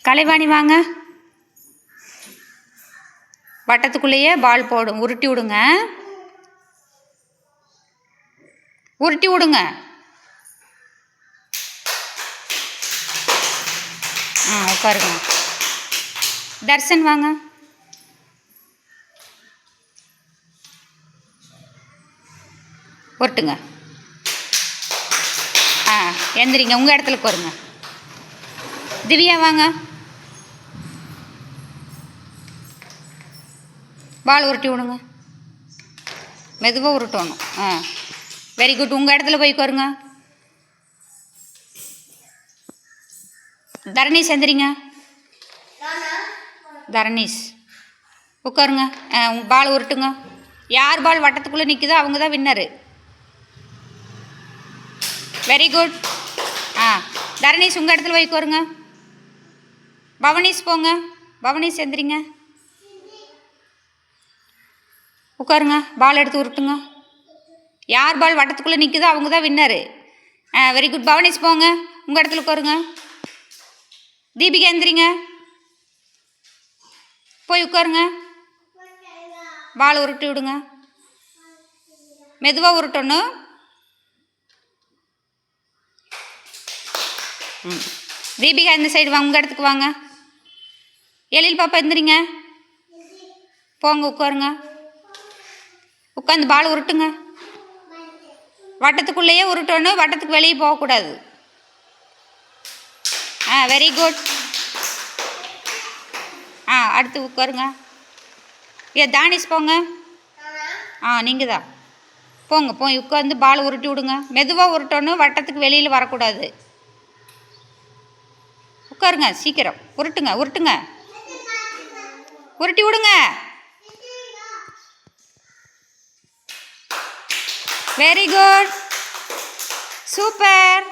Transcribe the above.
கலைவாணி வாங்க. வட்டத்துக்குள்ளேயே பால் போடும். உருட்டி விடுங்க, உருட்டி விடுங்க. உட்காருங்க. தர்ஷன் வாங்க. உருட்டுங்க. எந்திரிங்க, உங்கள் இடத்துல உட்காருங்க. திவ்யா வாங்க. பால் உருட்டி விடுங்க. மெதுவாக உருட்டணும். Very good. உங்கள் இடத்துல போய் உட்காருங்க. தரணீஷ் எந்திரிங்க. தரணீஷ் உட்காருங்க. உங்கள் பால் உருட்டுங்க. யார் பால் வட்டத்துக்குள்ளே நிற்குதோ அவங்க தான் வின்னரு. Very good. தரணீஷ் உங்கள் இடத்துல போய் உட்காருங்க. பவனீஷ் போங்க. பவனீஷ் எந்திரிங்க. உட்காருங்க. பால் எடுத்து உருட்டுங்க. யார் பால் வட்டத்துக்குள்ளே நிற்குதோ அவங்க தான் வின்னரு. Very good. பவனீஷ் போங்க. உங்கள் இடத்துல உட்காருங்க. தீபிகா எந்திரிங்க. போய் உட்காருங்க. பால் உருட்டி விடுங்க. மெதுவாக உருட்டணும். தீபிகா இந்த சைடு வாங்க. உங்கள் இடத்துக்கு வாங்க. எழில் பாப்பா எந்திரிங்க. போங்க உட்காருங்க. உட்காந்து பால் உருட்டுங்க. வட்டத்துக்குள்ளேயே உருட்டணும், வட்டத்துக்கு வெளியே போகக்கூடாது. Very good. அடுத்து உட்காருங்க. தானிஷ் போங்க. நீங்கள் தான் போங்க. போய் உட்காந்து பால் உருட்டி விடுங்க. மெதுவாக உருட்டணும், வட்டத்துக்கு வெளியில் வரக்கூடாது. உட்காருங்க. சீக்கிரம் உருட்டுங்க, உருட்டுங்க, உருட்டி விடுங்க. Very good. சூப்பர்.